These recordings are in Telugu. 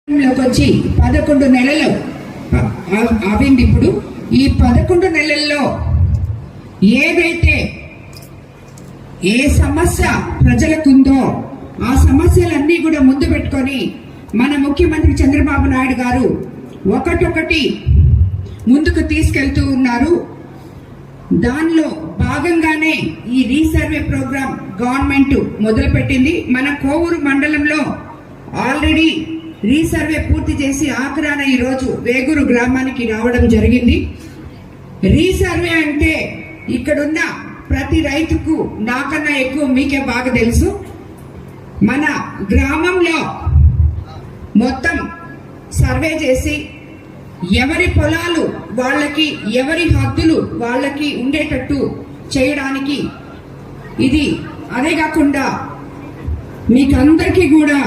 వచ్చి 11 నెలలు అవింది. ఇప్పుడు ఈ 11 నెలల్లో ఏదైతే ఏ సమస్య ప్రజలకుందో ఆ సమస్యలన్నీ కూడా ముందు పెట్టుకొని మన ముఖ్యమంత్రి చంద్రబాబు నాయుడు గారు ఒకటొకటి ముందుకు తీసుకెళ్తూ ఉన్నారు. దానిలో భాగంగానే ఈ రీసర్వే ప్రోగ్రాం గవర్నమెంట్ మొదలుపెట్టింది. మన కోవూరు మండలంలో ఆల్రెడీ రీసర్వే పూర్తి చేసి ఆఖరాన ఈరోజు వేగూరు గ్రామానికి రావడం జరిగింది. రీసర్వే అంటే ఇక్కడున్న ప్రతి రైతుకు నాకన్నా ఎక్కువ మీకే బాగా తెలుసు. మన గ్రామంలో మొత్తం సర్వే చేసి ఎవరి పొలాలు వాళ్ళకి, ఎవరి హద్దులు వాళ్ళకి ఉండేటట్టు చేయడానికి ఇది. అదే కాకుండా మీకందరికీ కూడా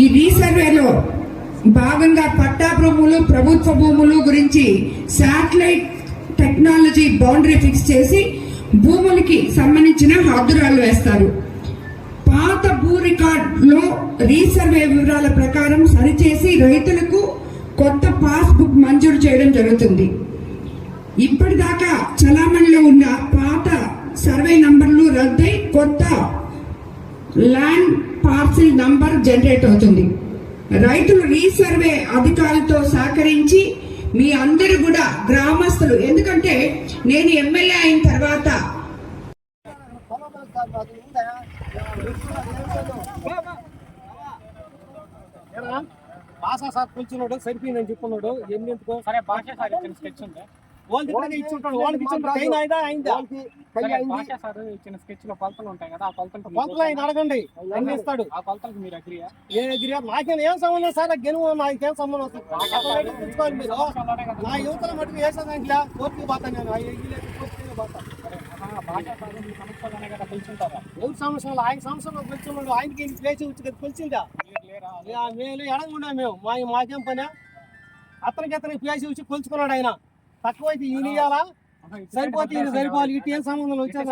ఈ రీసర్వేలో భాగంగా పట్టా భూములు, ప్రభుత్వ భూములు గురించి శాటిలైట్ టెక్నాలజీ బౌండరీ ఫిక్స్ చేసి భూములకి సంబంధించిన హద్దురాలు వేస్తారు. పాత భూ రికార్డులో రీసర్వే వివరాల ప్రకారం సరిచేసి రైతులకు కొత్త పాస్బుక్ మంజూరు చేయడం జరుగుతుంది. ఇప్పటిదాకా చలామణిలో ఉన్న పాత సర్వే నంబర్లు రద్దై కొత్త ల్యాండ్ పార్సిల్ నంబర్ జనరేట్ అవుతుంది. రైతులు రీసర్వే అధికారులతో సహకరించి మీ అందరూ కూడా గ్రామస్తులు, ఎందుకంటే నేను ఎమ్మెల్యే అయిన తర్వాత భాషా సార్ పిలిచినాడు, సరిపోయిందని చెప్పున్నాడు. ఎందుకో సరే భాషా సార్ ఇచ్చిన స్కెచ్ ఉంది, వాళ్ళకి ఇచ్చుంటాడు, వాళ్ళకి ఇచ్చిన స్కెచ్ లో కొలతలు ఉంటాయి కదా, ఆ కొలతలు ఆయన అడగండి, ఇస్తాడు. ఆ కొలతలకు మీరు అగ్రియా? ఏ అగ్రియా? నాకేం ఏం సంబంధం సార్, గెలువు నాకేం సంబంధం? తెచ్చుకోవాలి మీరు. నా యువతల మటుకు వేసేదాంట్లో కోర్టుకు పోతాను నేను, పోతాను. ఎవరి సంవత్సరాలు ఆయన సంవత్సరంలో పిలుచున్నాడు, ఆయనకి ప్లేస్ వచ్చి పిలిచిందా? మేము ఎడగకుండా మేము మాకేం పని? అతనికి ప్లేస్ వచ్చి కొలుచుకున్నాడు ఆయన. తక్కువైతే ఈయన ఇయ్యాలా, సరిపోతే ఈయన సరిపోవాలి. ఇటు ఏం సంబంధం వచ్చేది?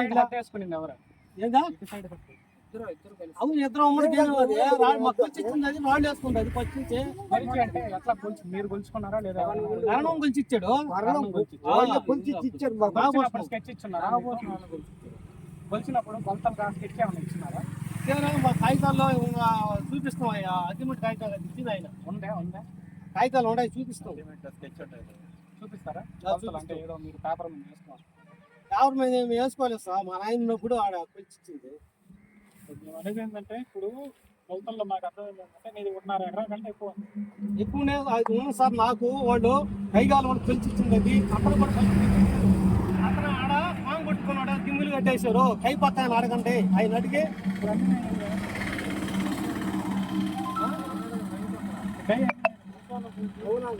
అవును, ఇద్దరు అమ్మడికి మాకు కొలిచిచ్చింది, అది వాళ్ళు వేసుకుంది. అది కొలిచి మీరు కొలుచుకున్నారా లేదా? మరణం కొలిచి ఇచ్చాడు, కొలిచినప్పుడు కొలతలు స్కెచ్ ఏమైనా ఇచ్చినారా? మా కాగితాల్లో చూపిస్తాం, అగ్రిమెంట్ కాగితాలు ఇచ్చింది ఆయన. ఉందా కాగితాలు ఉన్నాయి, చూపిస్తాం. స్కెచ్ చూపిస్తారా? అంటే ఏదో మీరు పేపర్ మీద వేసుకోవాలి. పేపర్ మీద ఏమి వేసుకోలేదు సార్, మా నాయన ఉన్నప్పుడు ఆడ కొలిచిచ్చింది. మేము అనేది ఏంటంటే ఇప్పుడు కొలతల్లో మాకు అర్థం ఏంటంటే మీది 1.5 ఎకరాల కంటే ఎక్కువనే అది ఉంది సార్. నాకు వాళ్ళు కైగాలు వాళ్ళు కొలిచిచ్చింది, అది అతను కూడా అతను ఆడ మాంగ్ కొట్టుకున్నాడు, కిమ్ములు కట్టేశారు. కై పత్తాయని అడగండి, ఆయన అడిగి అవునా